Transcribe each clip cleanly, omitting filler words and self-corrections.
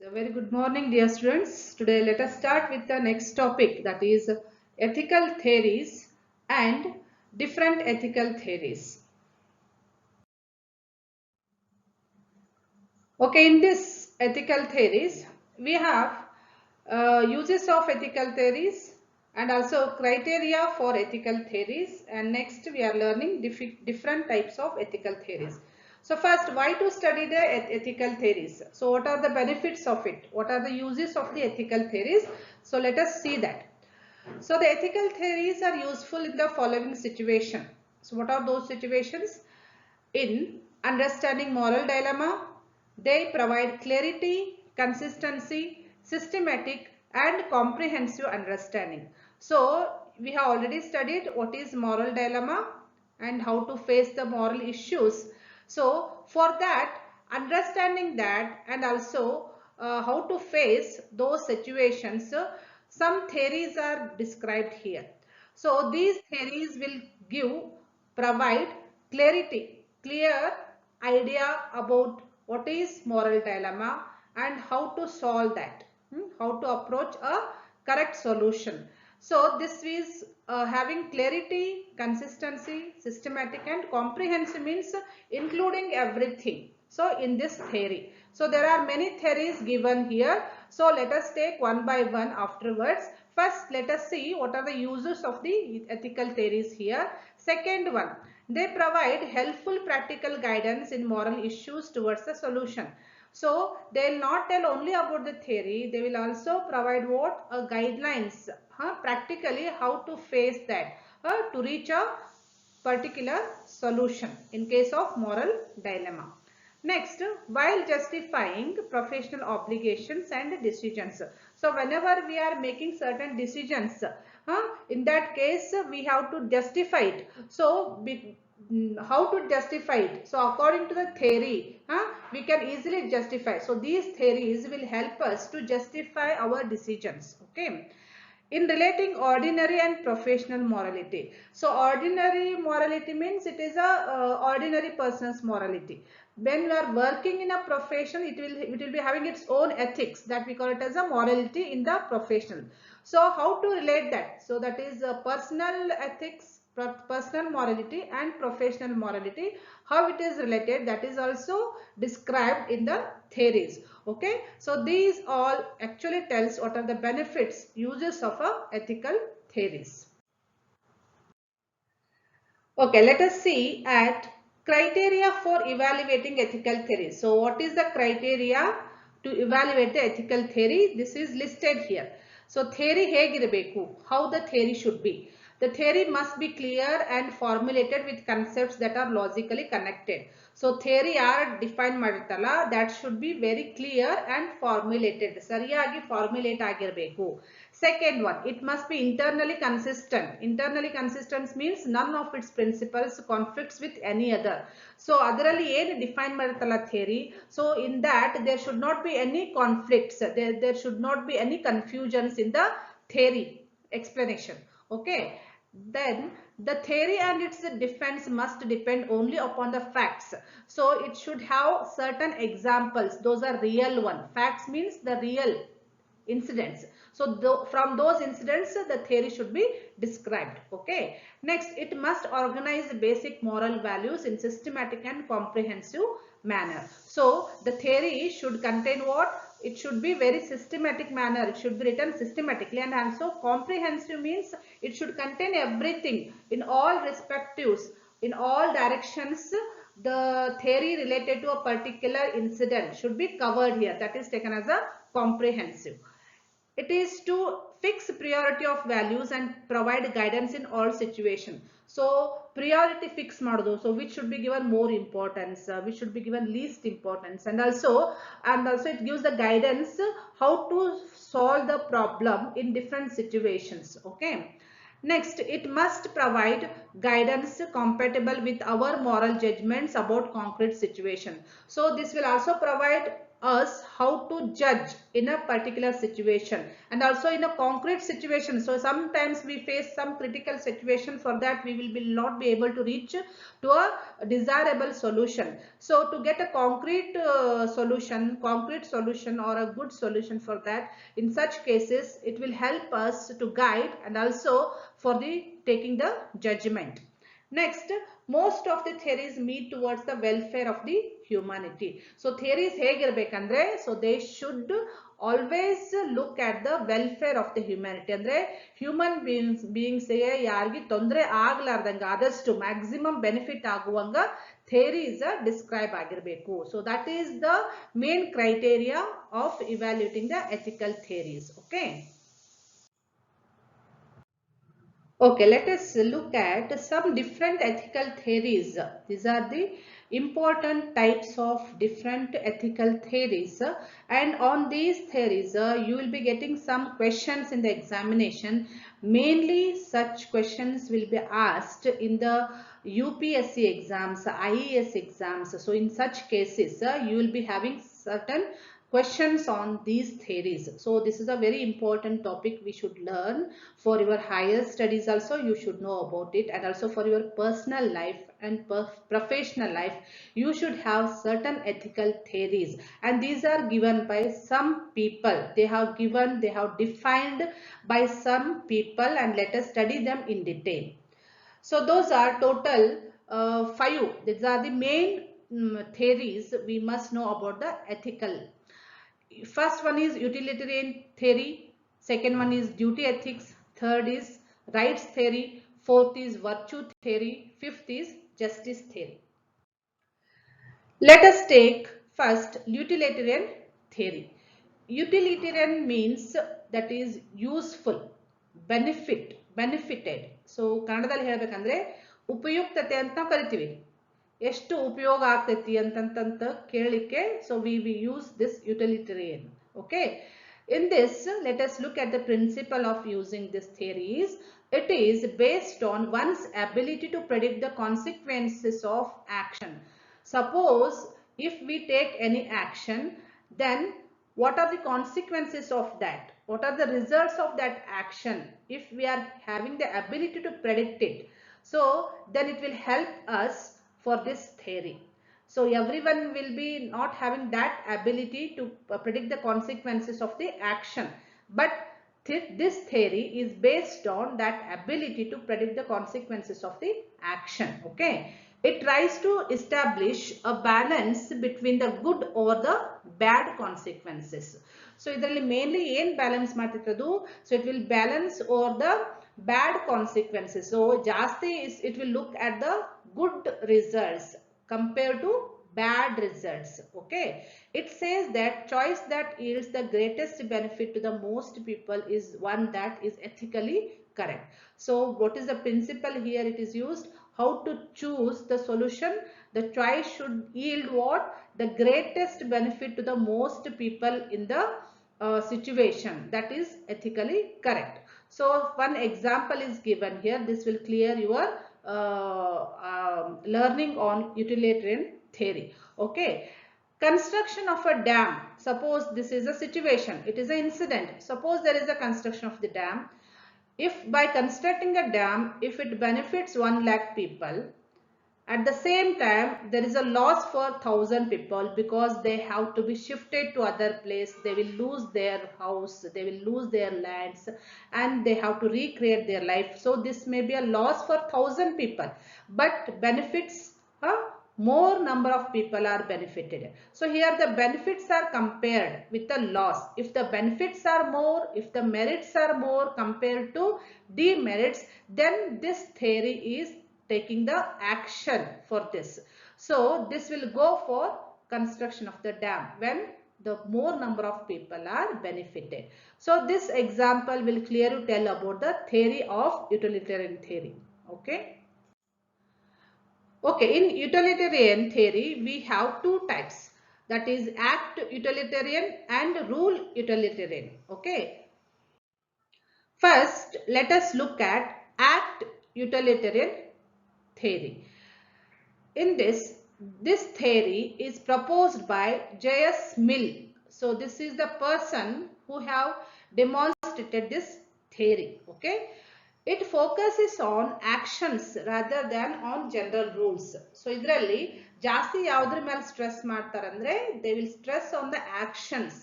So very good morning, dear students. Today let us start with the next topic, that is ethical theories and different ethical theories. Okay, in this ethical theories, we have uses of ethical theories and also criteria for ethical theories, and next we are learning different types of ethical theories. So first, why to study the ethical theories? So what are the benefits of it? What are the uses of the ethical theories? So let us see that. So the ethical theories are useful in the following situation. So what are those situations? In understanding moral dilemma, they provide clarity, consistency, systematic and comprehensive understanding. So we have already studied what is moral dilemma and how to face the moral issues. So for that, understanding that and also how to face those situations, some theories are described here. So these theories will provide clear idea about what is moral dilemma and how to solve that, how to approach a correct solution. So this is having clarity, consistency, systematic and comprehensive means including everything. So in this theory, so there are many theories given here. So let us take one by one afterwards. First, let us see what are the uses of the ethical theories here. Second one, they provide helpful practical guidance in moral issues towards the solution. So they will not tell only about the theory, they will also provide what? Guidelines, practically how to face that, to reach a particular solution in case of moral dilemma. Next, while justifying professional obligations and decisions. So whenever we are making certain decisions, in that case we have to justify it. So how to justify it? So according to the theory, we can easily justify. So these theories will help us to justify our decisions. Okay. In relating ordinary and professional morality. So ordinary morality means it is a ordinary person's morality. When you are working in a profession, it will be having its own ethics, that we call it as a morality in the professional. So how to relate that? So that is personal ethics, personal morality and professional morality, how it is related, that is also described in the theories. Okay, so these all actually tells what are the benefits, uses of ethical theories. Okay, let us see at criteria for evaluating ethical theories. So what is the criteria to evaluate the ethical theory? This is listed here. So theory ಹೇಗಿರಬೇಕು, how the theory should be. The theory must be clear and formulated with concepts that are logically connected. So theory ಯಾರು define ಮಾಡಿರ್ತಾರಲ್ಲ, that should be very clear and formulated. ಸರಿಯಾಗಿ formulate ಆಗಿರಬೇಕು. Second one, it must be internally consistent. Internally consistent means none of its principles conflicts with any other. So ಅದರಲ್ಲಿ ಏನು define ಮಾಡಿರ್ತಾರಲ್ಲ theory, so in that there should not be any conflicts, there should not be any confusions in the theory explanation. Okay, then the theory and its defense must depend only upon the facts. So it should have certain examples, those are real one. Facts means the real incidents. So from those incidents the theory should be described. Okay, next, it must organize basic moral values in systematic and comprehensive manner. So the theory should contain what? It should be very systematic manner, it should be written systematically, and also comprehensive means it should contain everything in all respectives, in all directions. The theory related to a particular incident should be covered here, that is taken as a comprehensive. It is to fix priority of values and provide guidance in all situations. So priority fix madudu, so which should be given more importance, which should be given least importance, and also it gives the guidance how to solve the problem in different situations. Okay, next, it must provide guidance compatible with our moral judgments about concrete situation. So this will also provide us how to judge in a particular situation and also in a concrete situation. So sometimes we face some critical situation, for that we will not be able to reach to a desirable solution. So to get a concrete solution or a good solution for that, in such cases it will help us to guide and also for the taking the judgment. Next, most of the theories meet towards the welfare of the humanity. So theories ಹೇಗಿರಬೇಕಂದ್ರೆ, so they should always look at the welfare of the humanity. ಅಂದ್ರೆ human beings ಗೆ ಯಾರಿಗೆ ತೊಂದರೆ ಆಗಲಾರ್ದಂಗ ಆದಷ್ಟು maximum benefit ಆಗುವಂಗ theories describe ಆಗಿರಬೇಕು. So that is the main criteria of evaluating the ethical theories. Okay. Okay, let us look at some different ethical theories. These are the important types of different ethical theories, and on these theories you will be getting some questions in the examination. Mainly such questions will be asked in the UPSC exams, IAS exams. So in such cases you will be having certain questions on these theories. So this is a very important topic we should learn. For your higher studies also you should know about it, and also for your personal life and professional life you should have certain ethical theories, and these are given by some people. They have defined by some people, and let us study them in detail. So those are total 5. These are the main theories we must know about the ethical. First one is utilitarian theory, second one is duty ethics, third is rights theory, fourth is virtue theory, fifth is justice theory. Let us take first utilitarian theory. Utilitarian means that is useful, benefited. So ಕನ್ನಡದಲ್ಲಿ ಹೇಳಬೇಕಂದ್ರೆ ಉಪಯುಕ್ತತೆ ಅಂತ ನಾವು ಕರಿತೀವಿ. ಎಷ್ಟು ಉಪಯೋಗ ಆಗ್ತೈತಿ ಅಂತಂತ ಕೇಳಲಿಕ್ಕೆ, so we use this utilitarian. Okay, in this let us look at the principle of using this theories. It is based on one's ability to predict the consequences of action. Suppose if we take any action, then what are the consequences of that? What are the results of that action? If we are having the ability to predict it, so then it will help us for this theory. So everyone will be not having that ability to predict the consequences of the action, but this theory is based on that ability to predict the consequences of the action. Okay, it tries to establish a balance between the good over the bad consequences. So ಇದರಲ್ಲಿ mainly ಏನು balance ಮಾಡ್ತಿರೋದು, so it will balance over the bad consequences. So ಜಾಸ್ತಿ it will look at the good results compared to bad results. Okay, it says that choice that yields the greatest benefit to the most people is one that is ethically correct. So what is the principle here? It is used how to choose the solution. The choice should yield what? The greatest benefit to the most people in the situation, that is ethically correct. So one example is given here. This will clear your learning on utilitarian theory. Okay, construction of a dam. Suppose this is a situation, it is an incident. Suppose there is a construction of the dam. If by constructing a dam, if it benefits 1 lakh people, at the same time there is a loss for 1,000 people because they have to be shifted to other place. They will lose their house, they will lose their lands, and they have to recreate their life. So this may be a loss for 1,000 people, but benefits more number of people are benefited. So here the benefits are compared with the loss. If the benefits are more, if the merits are more compared to demerits, then this theory is taking the action for this. So this will go for construction of the dam when the more number of people are benefited. So this example will clearly tell about the theory of utilitarian theory. Okay. Okay, in utilitarian theory we have two types, that is act utilitarian and rule utilitarian. Okay, first let us look at act utilitarian theory. In this this theory is proposed by J.S. Mill. So this is the person who have demonstrated this theory. Okay. It focuses on actions rather than on general rules. So ಇದರಲ್ಲಿ ಜಾಸ್ತಿ ಯಾವುದ್ರ ಮೇಲೆ stress ಮಾಡ್ತಾರೆ ಅಂದ್ರೆ they will stress on the actions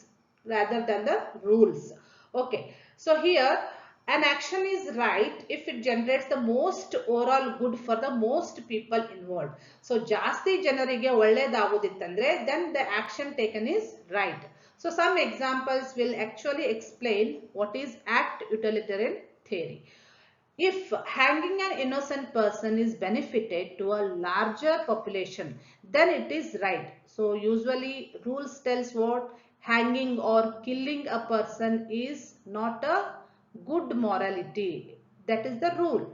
rather than the rules. Okay. So here an action is right if it generates the most overall good for the most people involved. So ಜಾಸ್ತಿ ಜನರಿಗೆ ಒಳ್ಳೆಯದಾಗುವುದಿತ್ತಂದ್ರೆ then the action taken is right. So some examples will actually explain what is act utilitarian theory. If hanging an innocent person is benefited to a larger population, then it is right. So usually rules tells what hanging or killing a person is not a good morality. That is the rule.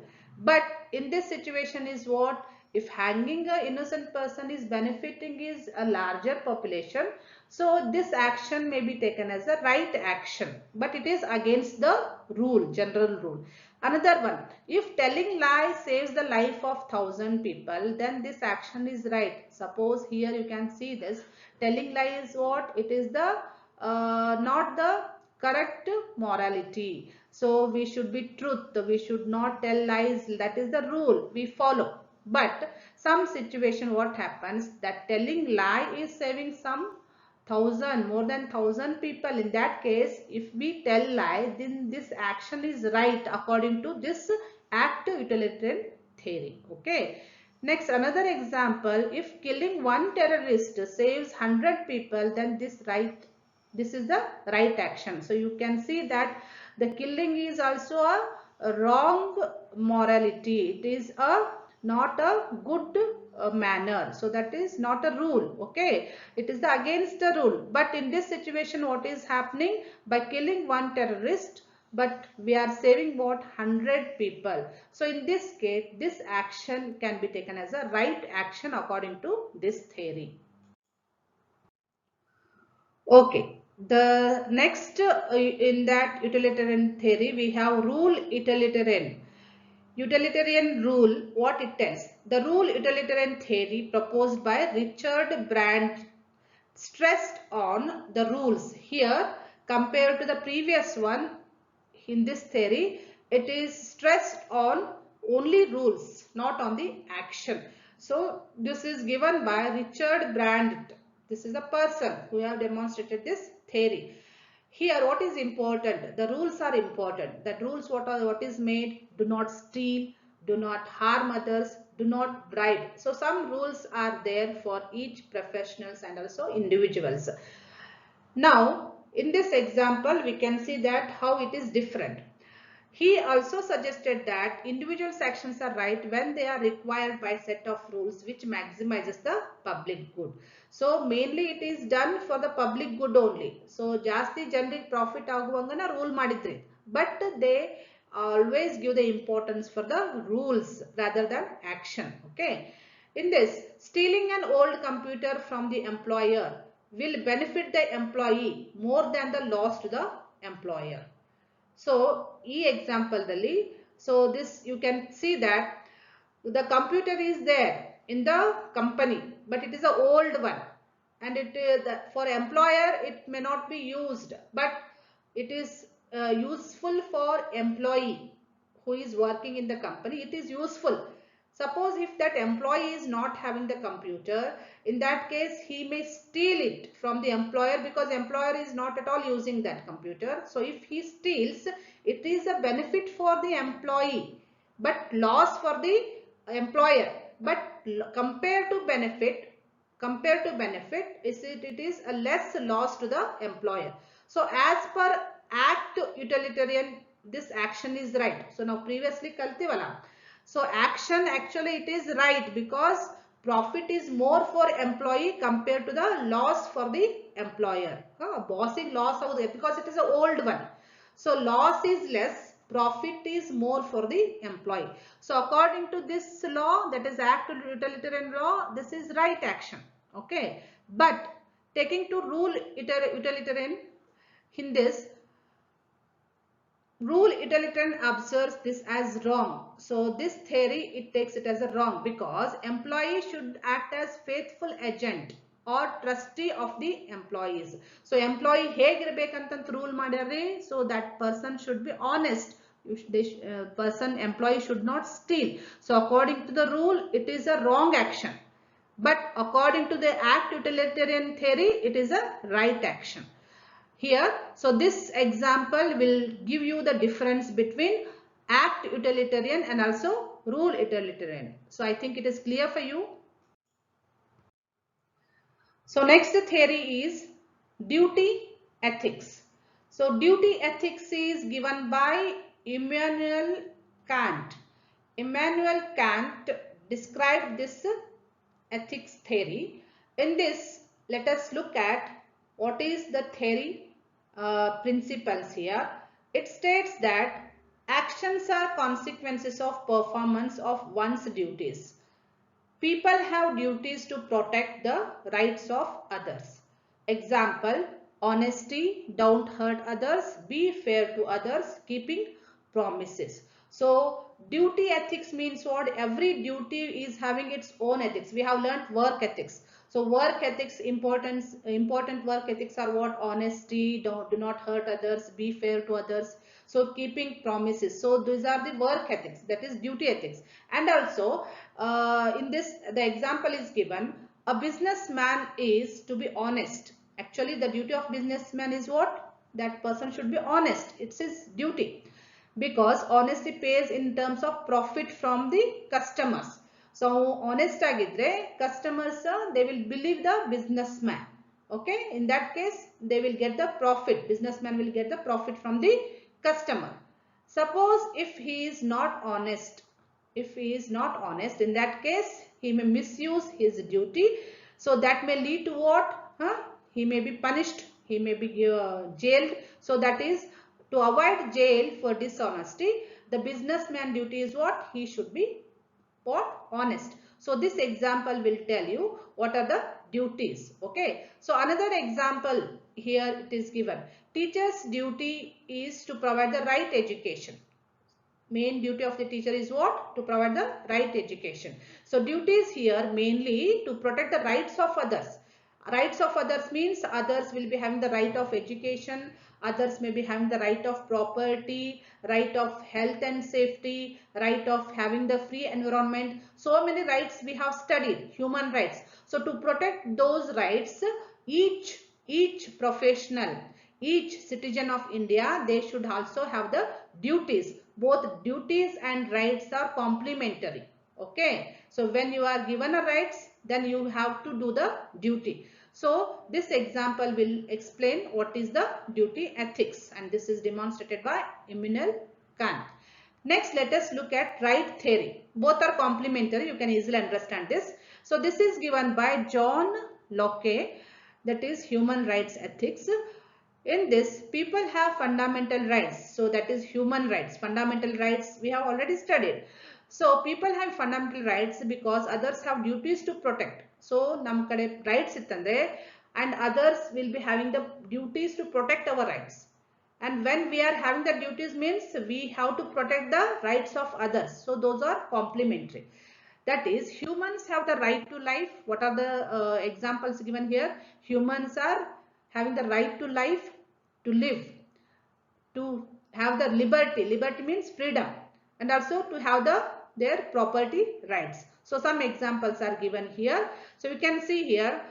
But in this situation is what if hanging a innocent person is benefiting is a larger population, so this action may be taken as a right action, but it is against the rule, general rule. Another one, if telling lie saves the life of 1,000 people, then this action is right. Suppose here you can see this telling lie is what it is the not the correct morality. So we should be truth, we should not tell lies, that is the rule we follow. But some situation what happens that telling lie is saving some more than 1,000 people. In that case, if we tell lie, then this action is right according to this act utilitarian theory. Okay. Next, another example, if killing one terrorist saves 100 people, then this is the right action. So you can see that the killing is also a wrong morality. It is not a good manner. So that is not a rule. Okay. It is against the rule. But in this situation, what is happening? By killing one terrorist, but we are saving what 100 people. So in this case, this action can be taken as a right action according to this theory. Okay. The next in that utilitarian theory, we have rule utilitarian. Utilitarian rule, what it tells. The rule utilitarian theory proposed by Richard Brandt stressed on the rules. Here, compared to the previous one, in this theory, it is stressed on only rules, not on the action. So, this is given by Richard Brandt. This is a person who have demonstrated this theory. Here, what is important? The rules are important. The rules what is made? Do not steal, do not harm others, do not bribe. So some rules are there for each professionals and also individuals. Now, in this example, we can see that how it is different. He also suggested that individual actions are right when they are required by set of rules which maximizes the public good. So mainly it is done for the public good only. So ಜಾಸ್ತಿ ಜನರಿಗೆ profit ಆಗುವಂಗನ rule ಮಾಡಿದ್ರಿ, but they always give the importance for the rules rather than action. Okay. In this, stealing an old computer from the employer will benefit the employee more than the loss to the employer. So, e example dalli, so this you can see that the computer is there in the company, but it is an old one, and it for employer it may not be used, but it is useful for employee who is working in the company. It is useful. Suppose if that employee is not having the computer, in that case he may steal it from the employer because employer is not at all using that computer. So if he steals, it is a benefit for the employee but loss for the employer. But compared to benefit, it is a less loss to the employer. So as per act utilitarian, this action is right. So now previously kaltivala. So action actually it is right because profit is more for employee compared to the loss for the employer. Bossing loss because it is an old one. So loss is less, profit is more for the employee. So according to this law, that is act utilitarian law, this is right action. Okay. But taking to rule utilitarian, in this Rule utilitarian observes this as wrong. So this theory, it takes it as a wrong because employee should act as faithful agent or trustee of the employees. So employee ಹೇಗಿರಬೇಕಂತ rule ಮಾಡ್ಯಾರ್ರಿ. So that person should be honest. Employee should not steal. So according to the rule, it is a wrong action. But according to the act utilitarian theory, it is a right action here. So this example will give you the difference between act utilitarian and also rule utilitarian. So I think it is clear for you. So next theory is duty ethics. So duty ethics is given by Immanuel Kant. Immanuel Kant described this ethics theory. In this, let us look at what is the theory principles here. It states that actions are consequences of performance of one's duties. People have duties to protect the rights of others. Example, honesty, don't hurt others, be fair to others, keeping promises. So duty ethics means what? Every duty is having its own ethics. We have learnt work ethics. So work ethics, important work ethics are what? Honesty, do not hurt others, be fair to others. So keeping promises. So these are the work ethics, that is duty ethics. And also in this, the example is given, a businessman is to be honest. Actually the duty of businessman is what? That person should be honest. It's his duty, because honesty pays in terms of profit from the customers. So honest agidre customers, they will believe the businessman. Okay, in that case they will get the profit. Businessman will get the profit from the customer. Suppose if he is not honest, in that case he may misuse his duty. So that may lead to what? He may be punished, he may be jailed. So that is, to avoid jail for dishonesty, the businessman duty is what? He should be what? Honest. So this example will tell you what are the duties. Okay. So another example here it is given. Teacher's duty is to provide the right education. Main duty of the teacher is what? To provide the right education. So duties here mainly to protect the rights of others. Rights of others means others will be having the right of education, others may be having the right of property, right of health and safety, right of having the free environment. So many rights we have studied, human rights. So to protect those rights, each professional, each citizen of India, they should also have the duties. Both duties and rights are complementary. Okay. So when you are given a rights, then you have to do the duty. So this example will explain what is the duty ethics, and this is demonstrated by Immanuel Kant. Next, let us look at right theory. Both are complementary. You can easily understand this. So this is given by John Locke, that is human rights ethics. In this, people have fundamental rights. So that is human rights. Fundamental rights we have already studied. So people have fundamental rights because others have duties to protect. So nam kade rights ittandre, and others will be having the duties to protect our rights. And when we are having the duties means we have to protect the rights of others. So those are complementary. That is, humans have the right to life. What are the examples given here? Humans are having the right to life, to live, to have the liberty. Liberty means freedom, and also to have their property rights. So some examples are given here. So we can see here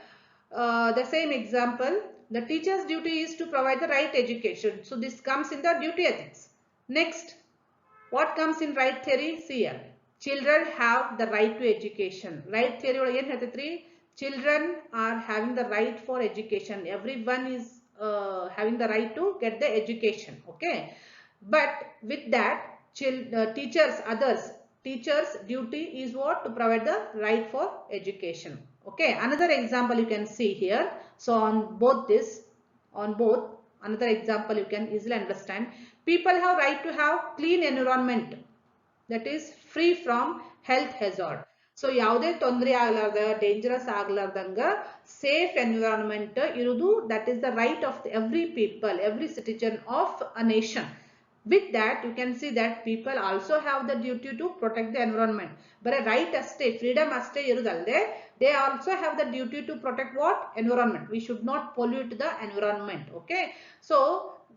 the same example. The teacher's duty is to provide the right education. So this comes in the duty ethics. Next, what comes in right theory? See here. Children have the right to education. Right theory ಒಳಗೆ ಏನು ಹೇಳ್ತೈತ್ರಿ? Children are having the right for education. Everyone is having the right to get the education. Okay. But with that, teachers duty is what? To provide the right for education. Okay. Another example you can see here. So on both, another example you can easily understand. People have right to have clean environment, that is free from health hazard. So ಯಾವುದೇ ತೊಂದರೆ ಆಗಲಾರ್ದ, dangerous ಆಗಲಾರ್ದಂಗ safe environment ಇರುವುದು, that is the right of every people, every citizen of a nation. With that, you can see that people also have the duty to protect the environment. But a right aste, freedom aste irudalde, they also have the duty to protect what? Environment. We should not pollute the environment. Okay. So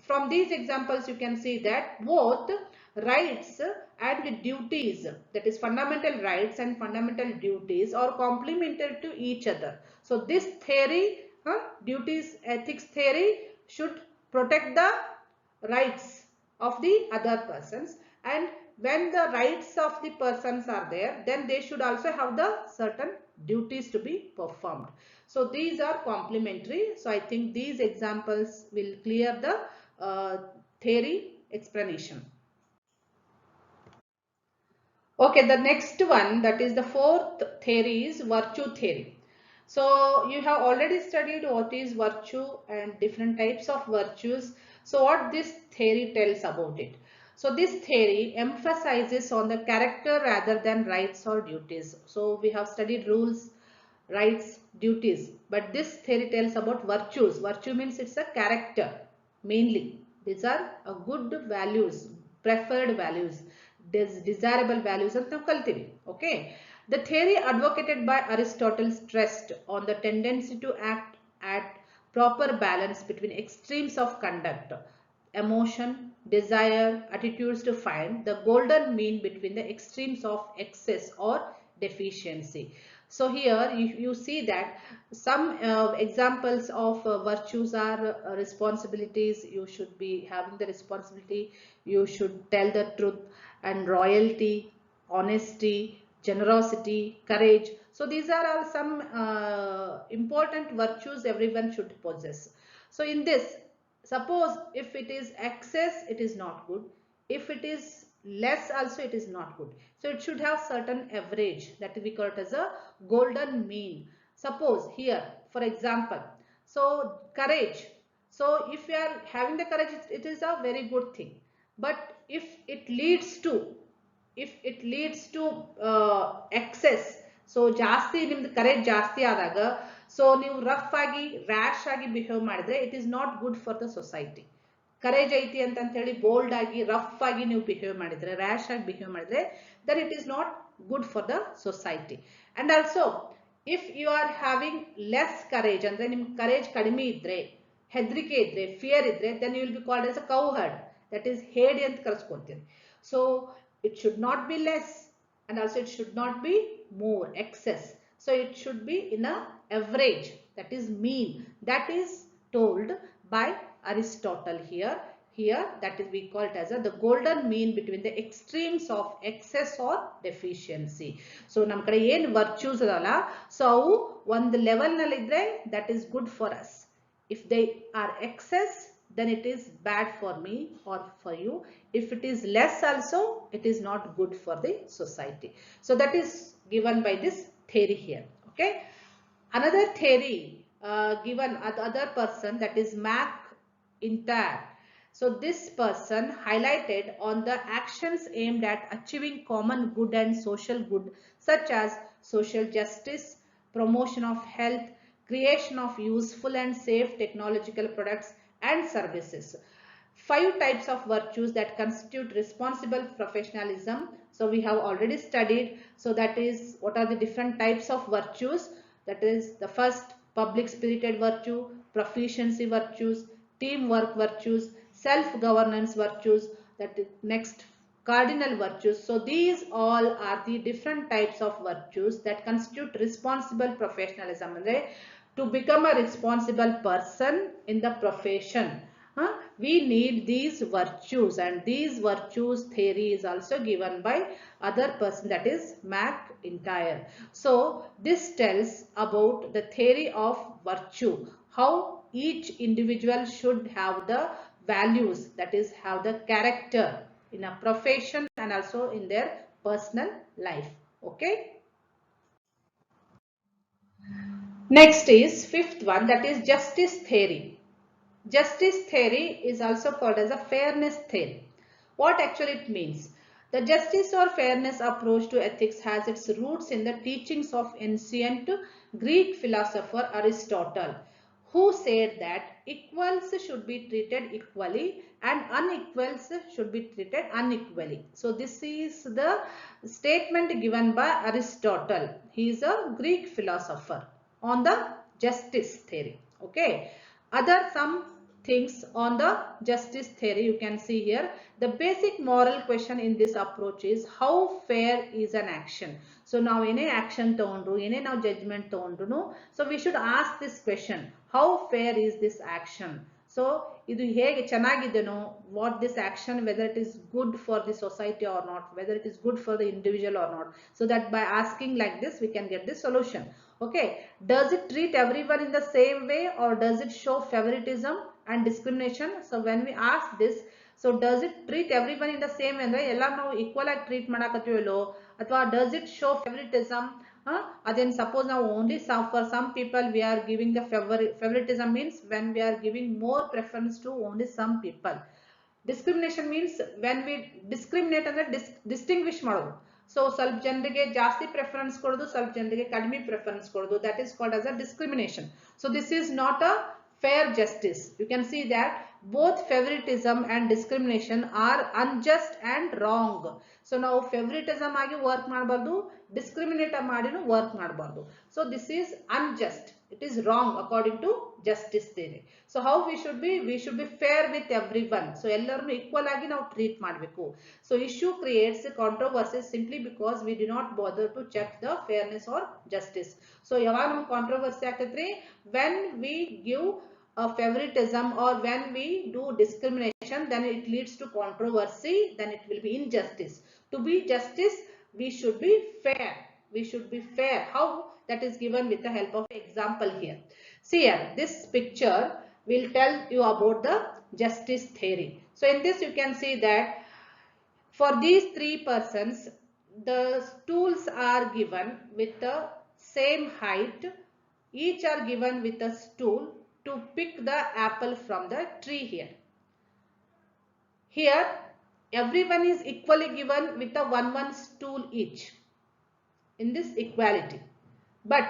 from these examples, you can see that both rights and duties, that is fundamental rights and fundamental duties, are complementary to each other. So this theory, duties ethics theory, should protect the rights of the other persons, and when the rights of the persons are there, then they should also have the certain duties to be performed. So these are complementary. So I think these examples will clear the theory explanation. Okay, the next one, that is the fourth theory, is virtue theory. So you have already studied what is virtue and different types of virtues. So what this theory tells about it? So this theory emphasizes on the character rather than rights or duties. So we have studied rules, rights, duties, but this theory tells about virtues. Virtue means it's a character mainly. These are a good values, preferred values, desirable values ಅಂತ ನಾವು ಕಲ್ತೀವಿ. Okay. The theory advocated by Aristotle stressed on the tendency to act at proper balance between extremes of conduct, emotion, desire, attitudes, to find the golden mean between the extremes of excess or deficiency. So here you see that some examples of virtues are responsibilities. You should be having the responsibility, you should tell the truth, and loyalty, honesty, generosity, courage. So these are all some important virtues everyone should possess. So in this, suppose if it is excess, it is not good. If it is less also, it is not good. So it should have certain average, that we call it as a golden mean. Suppose here, for example, so courage. So if you are having the courage, it is a very good thing. But if it leads to excess, so ಜಾಸ್ತಿ ನಿಮ್ದು courage ಜಾಸ್ತಿ ಆದಾಗ, so ನೀವು rough ಆಗಿ rash ಆಗಿ behave ಮಾಡಿದ್ರೆ, it is not good for the society. Courage ಐತಿ ಅಂತ ಹೇಳಿ ಬೋಲ್ಡ್ ಆಗಿ ರಫ್ ಆಗಿ ನೀವು ಬಿಹೇವ್ ಮಾಡಿದ್ರೆ, ರ್ಯಾಶ್ ಆಗಿ ಬಿಹೇವ್ ಮಾಡಿದ್ರೆ, that it is not good for the society. And also if you are having less courage, ಅಂದ್ರೆ ನಿಮ್ಗೆ ಕರೇಜ್ ಕಡಿಮೆ ಇದ್ರೆ, ಹೆದರಿಕೆ ಇದ್ರೆ, ಫಿಯರ್ ಇದ್ರೆ, then you will be called as a coward, that is ಹೇಡಿ ಅಂತ ಕರೆಸ್ಕೊತೀರಿ. So it should not be less, and also it should not be more, excess. So it should be in a average, that is mean. That is told by Aristotle here. That is, we call it as the golden mean between the extremes of excess or deficiency. So nam kade yen virtues adala, so avu one level nalli idre, that is good for us. If they are excess, then it is bad for me or for you. If it is less also, it is not good for the society. So that is given by this theory here. Okay. Another theory given other person, that is Mae Intyre. So this person highlighted on the actions aimed at achieving common good and social good, such as social justice, promotion of health, creation of useful and safe technological products and services. 5 types of virtues that constitute responsible professionalism. So we have already studied. So that is, what are the different types of virtues? That is, the first, public spirited virtue, proficiency virtues, teamwork virtues, self-governance virtues. That is next, cardinal virtues. So these all are the different types of virtues that constitute responsible professionalism. To become a responsible person in the profession, we need these virtues, and these virtues theory is also given by other person, that is Mae Intyre. So this tells about the theory of virtue, how each individual should have the values, that is have the character in a profession and also in their personal life. Okay. Next is fifth one, that is justice theory. Justice theory is also called as a fairness theory. What actually it means? The justice or fairness approach to ethics has its roots in the teachings of ancient Greek philosopher Aristotle, who said that equals should be treated equally and unequals should be treated unequally. So this is the statement given by Aristotle. He is a Greek philosopher on the justice theory. Okay. Other some things on the justice theory you can see here. The basic moral question in this approach is how fair is an action. So now in a action tondru, in a now judgment tondru, so we should ask this question, how fair is this action? So idu hege chennagideno, what this action, whether it is good for the society or not, whether it is good for the individual or not. So that by asking like this we can get the solution. Okay, does it treat everyone in the same way or does it show favoritism and discrimination? So when we ask this, so does it treat everyone in the same way ಅಂದ್ರೆ ಎಲ್ಲ ನಾವು equal ಆಗಿ treat ಮಾಡಕತ್ತೀವಲ್ಲೋ ಅಥವಾ does it show favoritism? Then suppose now only for some people we are giving the favoritism means when we are giving more preference to only some people. Discrimination means when we discriminate ಅಂದ್ರೆ distinguish ಮಾಡೋದು. So ಸ್ವಲ್ಪ ಜನರಿಗೆ ಜಾಸ್ತಿ preference ಕೊಡೋದು, ಸ್ವಲ್ಪ ಜನರಿಗೆ ಕಡಿಮೆ preference ಕೊಡೋದು, that is called as a discrimination. So this is not a fair justice. You can see that both favoritism and discrimination are unjust and wrong. So now favoritism ಆಗಿ work ಮಾಡಬಾರದು, discriminate ಮಾಡಿನೂ work ಮಾಡಬಾರದು. So this is unjust. It is wrong according to justice theory. So how we should be? We should be fair with everyone. So ಎಲ್ಲರನ್ನು equal ಆಗಿ ನಾವು treat ಮಾಡಬೇಕು. So issue creates controversies simply because we do not bother to check the fairness or justice. So ಯಾವಾಗ ನಮಗೆ controversy ಆಗ್ತೈತ್ರಿ? When we give a favoritism or when we do discrimination, then it leads to controversy, then it will be injustice. To be justice, we should be fair. We should be fair. How? That is given with the help of example here. See here, this picture will tell you about the justice theory. So in this you can see that for these three persons, the stools are given with the same height. Each are given with a stool to pick the apple from the tree here. Here, everyone is equally given with a one stool each in this equality. But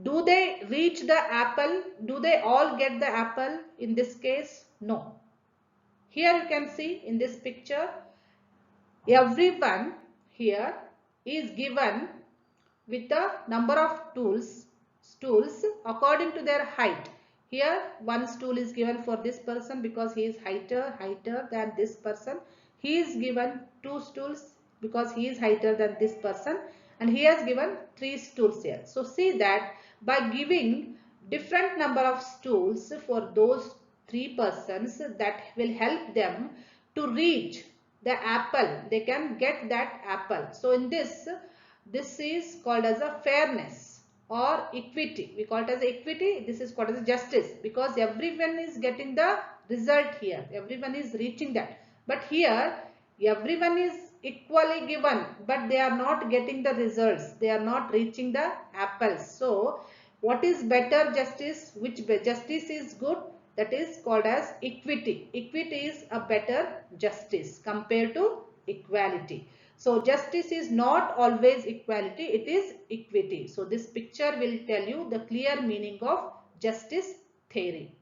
do they reach the apple? Do they all get the apple in this case? No. Here you can see in this picture, everyone here is given with the number of stools according to their height. Here one stool is given for this person because he is heighter than this person. He is given 2 stools because he is heighter than this person, and he has given 3 stools here. So see that by giving different number of stools for those 3 persons, that will help them to reach the apple. They can get that apple. So in this is called as a fairness or equity. We call it as equity. This is called as justice because everyone is getting the result here. Everyone is reaching that. But here everyone is equally given, but they are not getting the results. They are not reaching the apples. So what is better justice? Which justice is good? That is called as equity. Equity is a better justice compared to equality. So justice is not always equality, it is equity. So this picture will tell you the clear meaning of justice theory.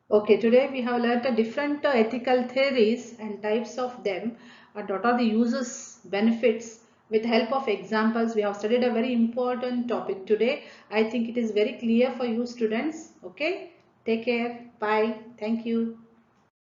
Okay, today we have learnt different ethical theories and types of them, and what are the uses, benefits. With the help of examples, we have studied a very important topic today. I think it is very clear for you students. Okay, take care. Bye. Thank you.